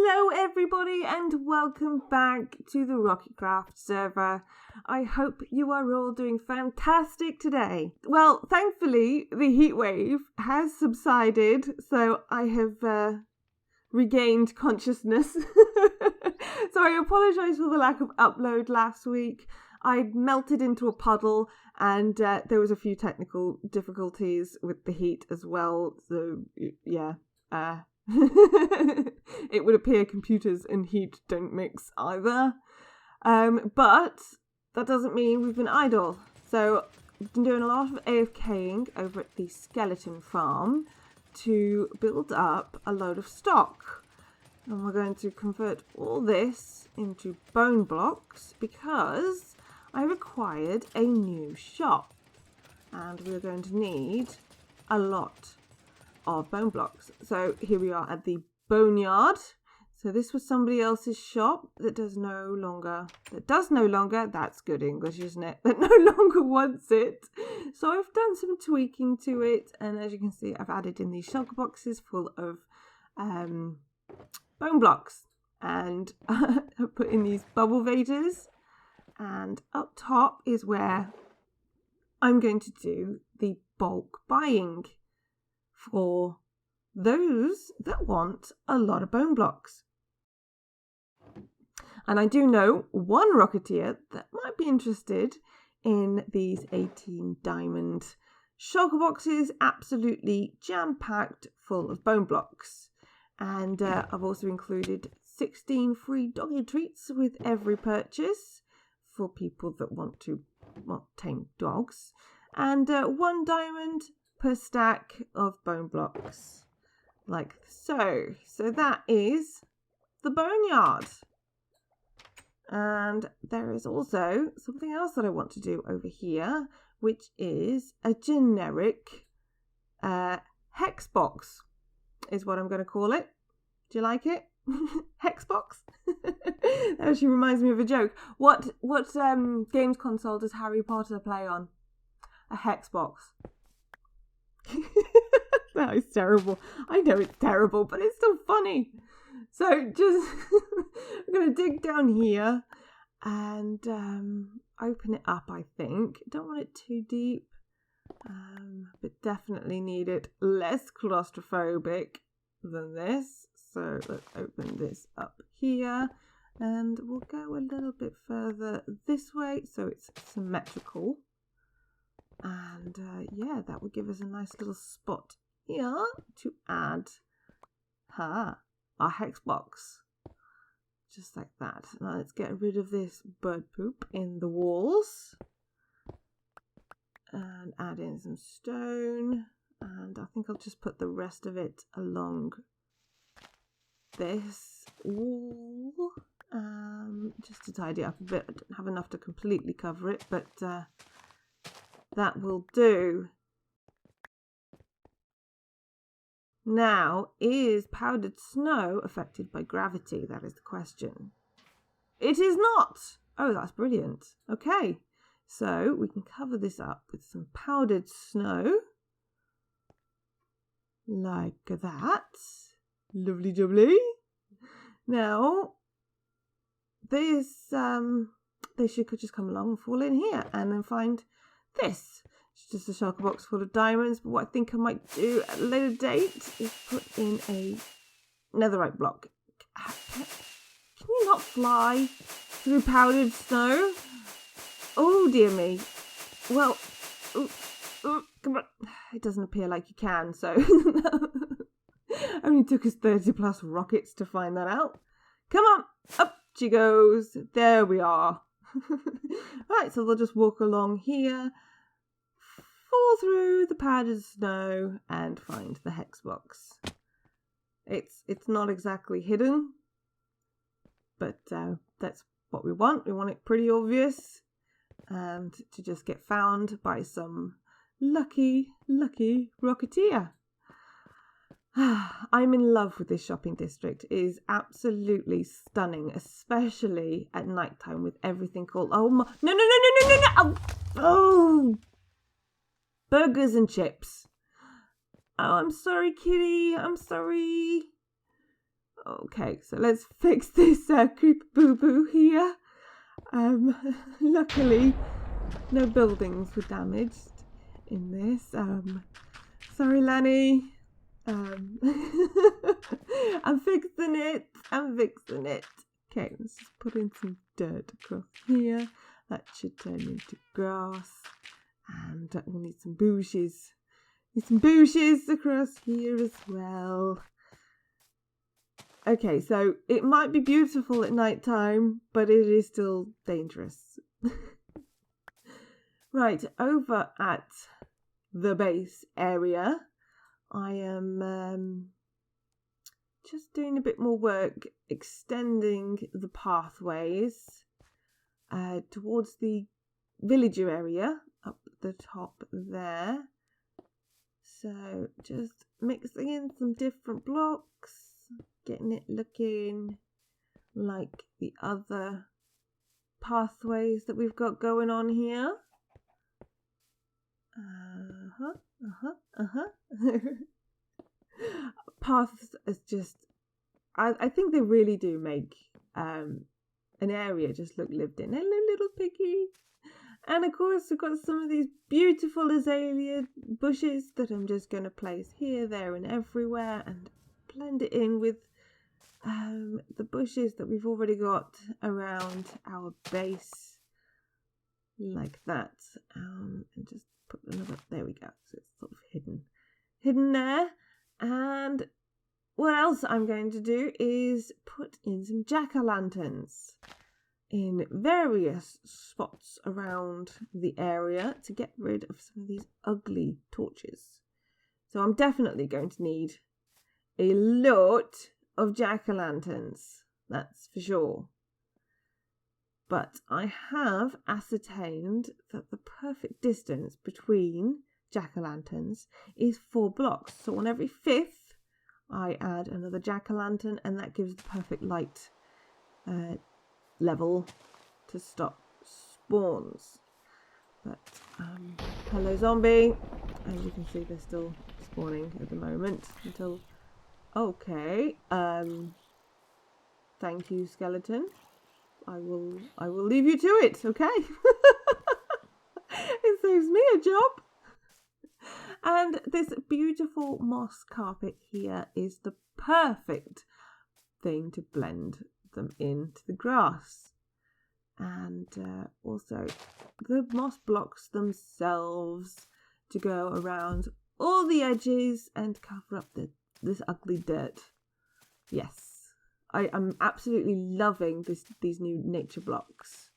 Hello everybody and welcome back to the Rocketcraft server. I hope you are all doing fantastic today. Well, thankfully the heat wave has subsided, so I have regained consciousness. So I apologise for the lack of upload last week. I melted into a puddle and there was a few technical difficulties with the heat as well. So yeah, it would appear computers and heat don't mix either. But that doesn't mean we've been idle. So I've been doing a lot of AFKing over at the skeleton farm to build up a load of stock. And we're going to convert all this into bone blocks because I required a new shop. And we're going to need a lot of bone blocks. So here we are at the Boneyard. So this was somebody else's shop that does no longer, that's good English, isn't it? That no longer wants it. So I've done some tweaking to it, and as you can see, I've added in these shulker boxes full of bone blocks, and I've put in these bubble vaders, and up top is where I'm going to do the bulk buying for those that want a lot of bone blocks. And I do know one Rocketeer that might be interested in these 18 diamond shulker boxes, absolutely jam-packed full of bone blocks. And I've also included 16 free doggy treats with every purchase for people that want to tame dogs. And 1 diamond per stack of bone blocks, like so. So that is the Boneyard. And there is also something else that I want to do over here, which is a generic Hex Box, is what I'm going to call it. Do you like it? Hex Box? That actually reminds me of a joke. What games console does Harry Potter play on? A Hex Box. That is terrible. I know it's terrible, but it's still funny. So just I'm going to dig down here and open it up, I think. Don't want it too deep, but definitely need it less claustrophobic than this. So let's open this up here and we'll go a little bit further this way so it's symmetrical. And yeah, that would give us a nice little spot here to add our hex box. Just like that. Now let's get rid of this bird poop in the walls. And add in some stone. And I think I'll just put the rest of it along this wall. Just to tidy up a bit. I don't have enough to completely cover it, but that will do. Now, is powdered snow affected by gravity? That is the question. It is not. Oh, that's brilliant. Okay, so we can cover this up with some powdered snow. Like that. Lovely jubbly. Now, this, they should just come along and fall in here and then find this. It's just a shulker box full of diamonds, but what I think I might do at a later date is put in a netherite block. Can you not fly through powdered snow? Oh dear me. Well, come on. It doesn't appear like you can, so only took us 30 plus rockets to find that out. Come on, up she goes. There we are. Right, so they'll just walk along here, fall through the powdered snow and find the hex box. It's not exactly hidden, but that's what we want. We want it pretty obvious and to just get found by some lucky Rocketeer. I'm in love with this shopping district. It is absolutely stunning, especially at nighttime with everything called... Oh, my... No. Oh, burgers and chips. Oh, I'm sorry, kitty. I'm sorry. Okay, so let's fix this creeper boo-boo here. Luckily, no buildings were damaged in this. Sorry, Lanny. I'm fixing it. Okay, let's just put in some dirt across here. That should turn into grass. And we'll need some bushes. Need some bushes across here as well. Okay, so it might be beautiful at night time, but it is still dangerous. Right, over at the base area, I am just doing a bit more work extending the pathways towards the villager area up the top there. So just mixing in some different blocks, getting it looking like the other pathways that we've got going on here. Paths is just, I think they really do make an area just look lived in. Hello, little piggy. And of course, we've got some of these beautiful azalea bushes that I'm just going to place here, there, and everywhere, and blend it in with the bushes that we've already got around our base, like that. And just put another, there we go. So it's sort of hidden there. And what else I'm going to do is put in some jack-o'-lanterns in various spots around the area to get rid of some of these ugly torches. So I'm definitely going to need a lot of jack-o'-lanterns, that's for sure. But I have ascertained that the perfect distance between jack-o'-lanterns is 4 blocks. So on every 5th, I add another jack-o'-lantern, and that gives the perfect light level to stop spawns. But hello, zombie. As you can see, they're still spawning at the moment until. Okay. Thank you, skeleton. I will leave you to it. Okay. It saves me a job. And this beautiful moss carpet here is the perfect thing to blend them into the grass. And also the moss blocks themselves to go around all the edges and cover up this ugly dirt. Yes, I am absolutely loving these new nature blocks.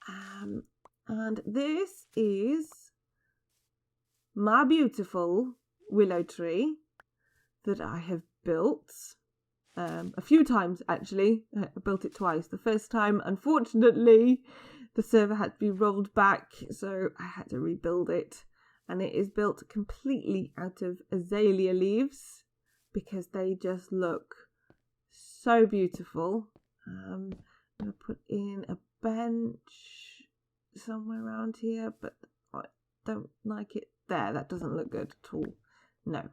And this is my beautiful willow tree that I have built a few times, actually. I built it twice. The first time, unfortunately, the server had to be rolled back, so I had to rebuild it. And it is built completely out of azalea leaves because they just look so beautiful. I'm going to put in a bench somewhere around here, but I don't like it there. That doesn't look good at all. No.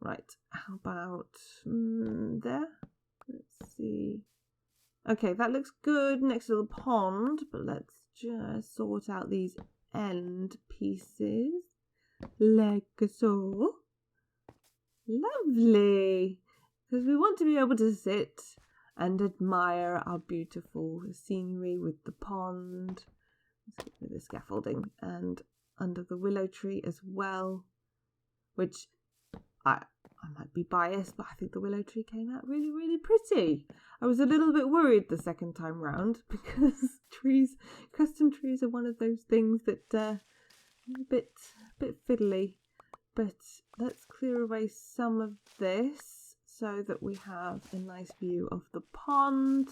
Right, how about there? Let's see. Okay, that looks good next to the pond, but let's just sort out these end pieces. Like so. Lovely. Because we want to be able to sit and admire our beautiful scenery with the pond. Let's get rid of the scaffolding. And under the willow tree as well. Which I might be biased, but I think the willow tree came out really, really pretty. I was a little bit worried the second time round because custom trees are one of those things that a bit fiddly. But let's clear away some of this so that we have a nice view of the pond.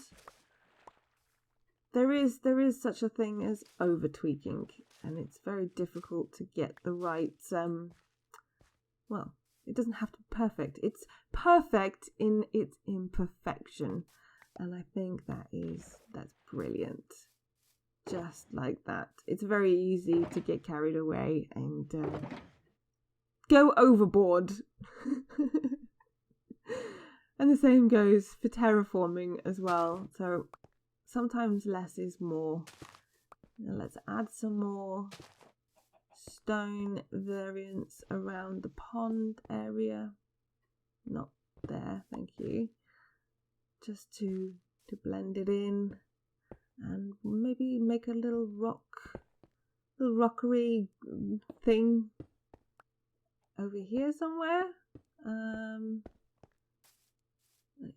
There is such a thing as over tweaking, and it's very difficult to get the right well, it doesn't have to be perfect. It's perfect in its imperfection. And I think that's brilliant. Just like that. It's very easy to get carried away and go overboard. And the same goes for terraforming as well. So sometimes less is more. Now let's add some more stone variants around the pond area. Not there, thank you. Just to blend it in, and maybe make a little rockery thing over here somewhere.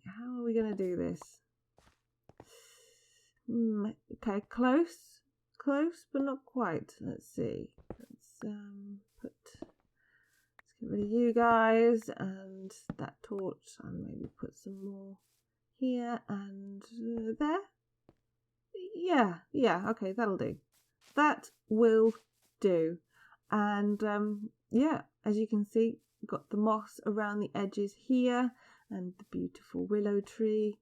How are we gonna do this? Okay, close, but not quite. Let's see. Let's get rid of you guys and that torch, and maybe put some more here and there. Yeah, okay, that'll do. That will do. And yeah, as you can see, got the moss around the edges here and the beautiful willow tree.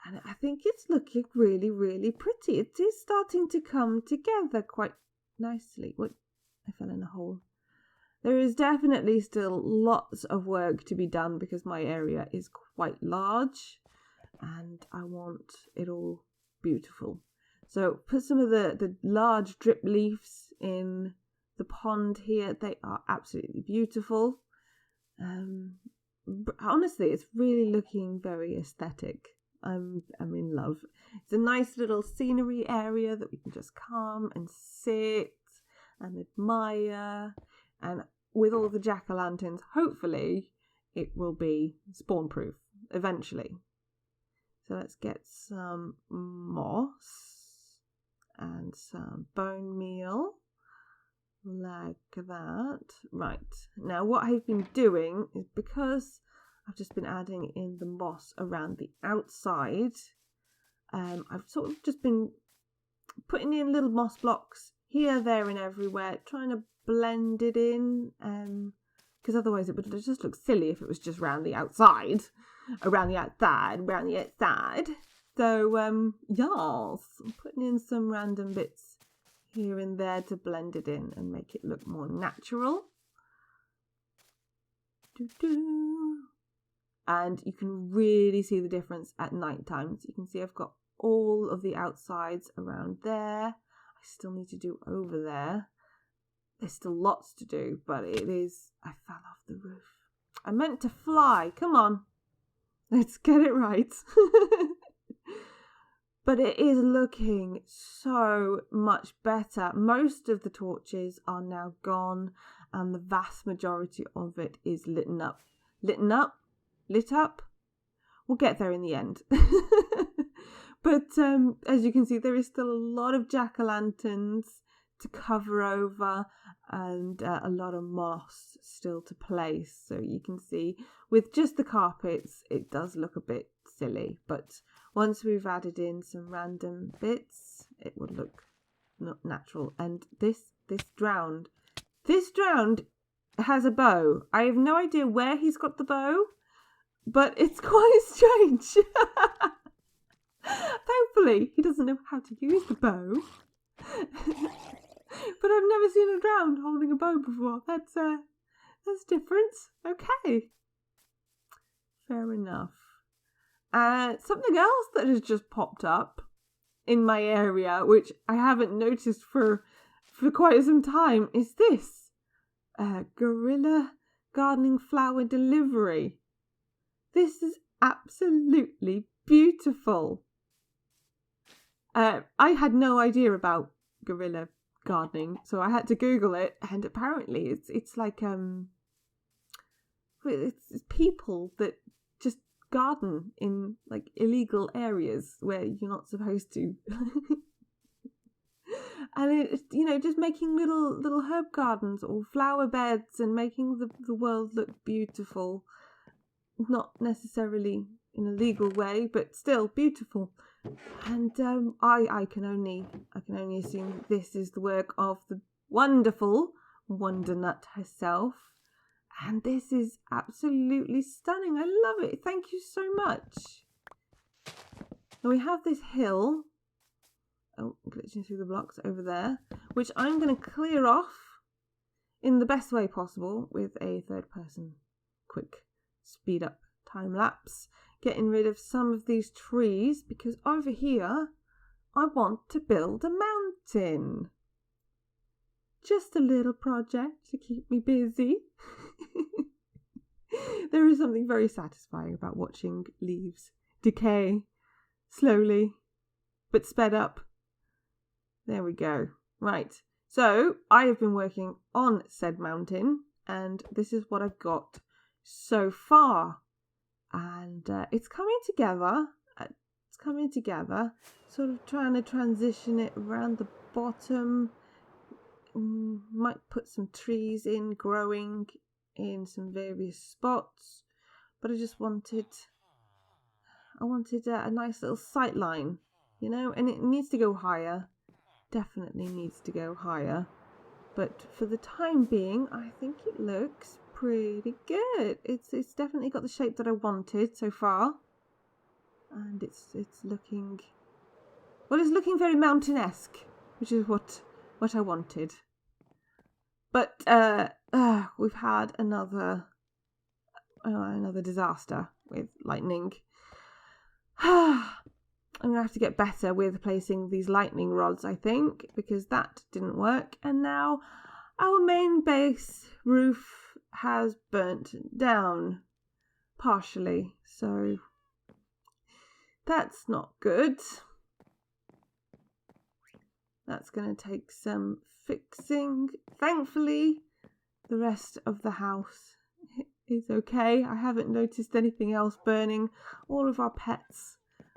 And I think it's looking really, really pretty. It is starting to come together quite nicely. What? I fell in a hole. There is definitely still lots of work to be done because my area is quite large and I want it all beautiful. So put some of the large drip leaves in the pond here. They are absolutely beautiful. Honestly, it's really looking very aesthetic. I'm in love. It's a nice little scenery area that we can just come and sit and admire. And with all the jack-o'-lanterns, hopefully it will be spawn-proof eventually. So let's get some moss and some bone meal like that. Right, now what I've been doing is, because I've just been adding in the moss around the outside, I've sort of just been putting in little moss blocks here, there and everywhere, trying to blend it in, because otherwise it would just look silly if it was just around the outside. So yes, I'm putting in some random bits here and there to blend it in and make it look more natural. And you can really see the difference at night time. So you can see I've got all of the outsides around there. I still need to do over there. There's still lots to do, but it is... I fell off the roof. I meant to fly. Come on. Let's get it right. But it is looking so much better. Most of the torches are now gone, and the vast majority of it is lit up. We'll get there in the end. But as you can see, there is still a lot of jack-o'-lanterns to cover over, and a lot of moss still to place. So you can see with just the carpets it does look a bit silly, but once we've added in some random bits it would look not natural. And this drowned has a bow. I have no idea where he's got the bow, but it's quite strange. Thankfully he doesn't know how to use the bow. But I've never seen him drowned holding a bow before. That's different. Okay. Fair enough. Something else that has just popped up in my area, which I haven't noticed for quite some time, is this. Guerrilla gardening flower delivery. This is absolutely beautiful. I had no idea about guerrilla gardening, so I had to Google it, and apparently it's like it's people that just garden in like illegal areas where you're not supposed to. And it's, you know, just making little herb gardens or flower beds and making the world look beautiful. Not necessarily in a legal way, but still beautiful. And I can only assume this is the work of the wonderful Wondernut herself. And this is absolutely stunning. I love it. Thank you so much. Now we have this hill. Oh, glitching through the blocks over there, which I'm going to clear off in the best way possible with a third person quick speed up time lapse, getting rid of some of these trees because over here I want to build a mountain. Just a little project to keep me busy. There is something very satisfying about watching leaves decay slowly but sped up. There we go. Right. So I have been working on said mountain and this is what I've got so far. And it's coming together. Sort of trying to transition it around the bottom. Might put some trees in, growing in some various spots. But I just wanted a nice little sight line, you know, and it needs to go higher. Definitely needs to go higher. But for the time being, I think it looks pretty good. It's definitely got the shape that I wanted so far. And it's looking, well, it's looking very mountain-esque, which is what I wanted. But we've had another disaster with lightning. I'm going to have to get better with placing these lightning rods, I think, because that didn't work. And now our main base roof has burnt down partially. So that's not good. That's going to take some fixing. Thankfully, the rest of the house is okay. I haven't noticed anything else burning. All of our pets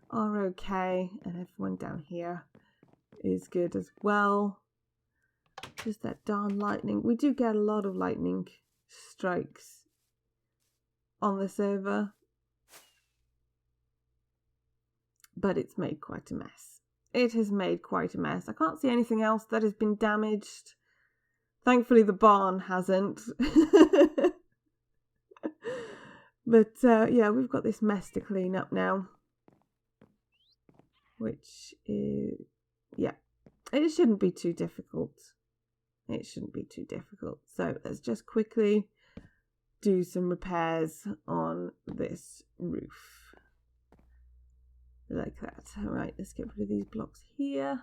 are okay, and everyone down here is good as well. Just that darn lightning. We do get a lot of lightning strikes on the server, but it's made quite a mess. It has made quite a mess. I can't see anything else that has been damaged. Thankfully, the barn hasn't. But yeah, we've got this mess to clean up now. Which is, yeah, it shouldn't be too difficult. It shouldn't be too difficult. So let's just quickly do some repairs on this roof. Like that. All right, let's get rid of these blocks here.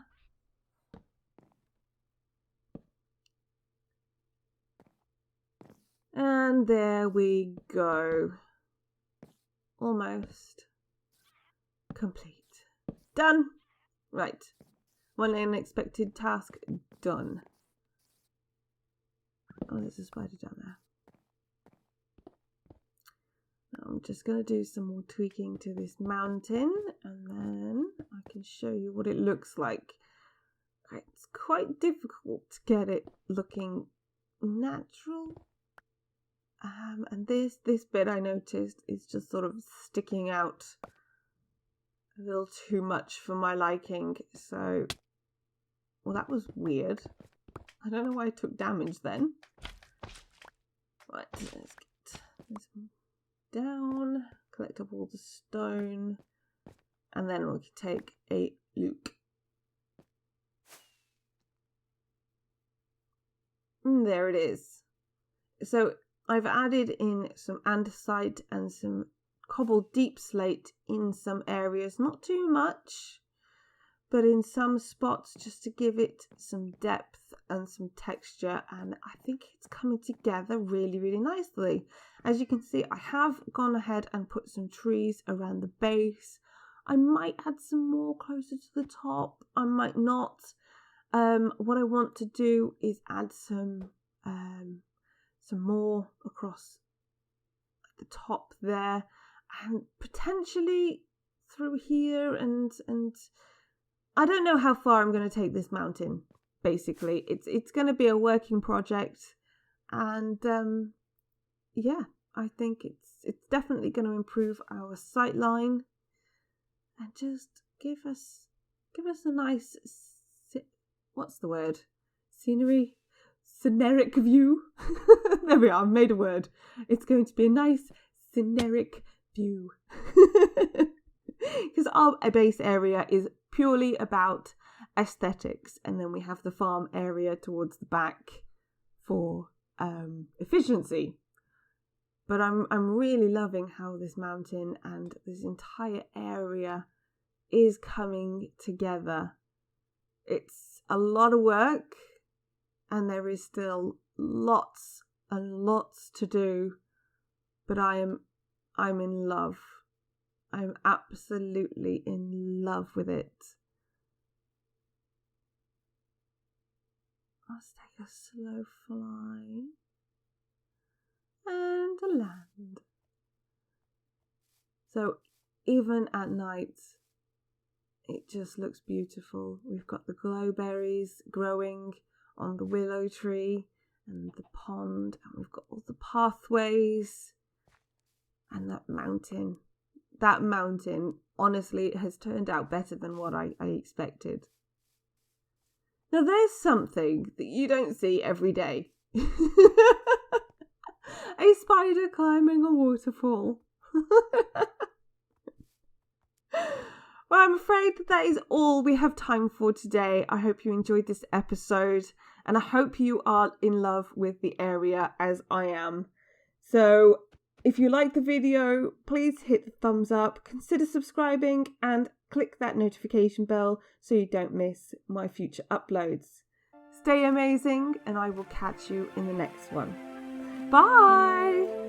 And there we go. Almost complete. Done. Right. One unexpected task done. Oh, there's a spider down there. I'm just going to do some more tweaking to this mountain and then I can show you what it looks like. It's quite difficult to get it looking natural. And this bit I noticed is just sort of sticking out a little too much for my liking. So, well, that was weird. I don't know why I took damage then. Right, let's get this one down, collect up all the stone, and then we'll take a look. There it is. So I've added in some andesite and some cobbled deep slate in some areas, not too much, but in some spots just to give it some depth and some texture, and I think it's coming together really, really nicely. As you can see, I have gone ahead and put some trees around the base. I might add some more closer to the top, I might not. What I want to do is add some more across the top there, and potentially through here, and I don't know how far I'm going to take this mountain. Basically, it's going to be a working project, and yeah, I think it's definitely going to improve our sight line and just give us a nice what's the word? Scenic view. There we are, I've made a word. It's going to be a nice scenic view. Because our base area is purely about aesthetics, and then we have the farm area towards the back for efficiency. But I'm really loving how this mountain and this entire area is coming together. It's a lot of work and there is still lots and lots to do, but I'm in love. I'm absolutely in love with it. Let's take a slow fly and a land. So even at night, it just looks beautiful. We've got the glowberries growing on the willow tree and the pond, and we've got all the pathways and that mountain. That mountain, honestly, has turned out better than what I expected. Now there's something that you don't see every day. A spider climbing a waterfall. Well, I'm afraid that is all we have time for today. I hope you enjoyed this episode and I hope you are in love with the area as I am. So if you like the video, please hit the thumbs up, consider subscribing and click that notification bell so you don't miss my future uploads. Stay amazing and I will catch you in the next one. Bye!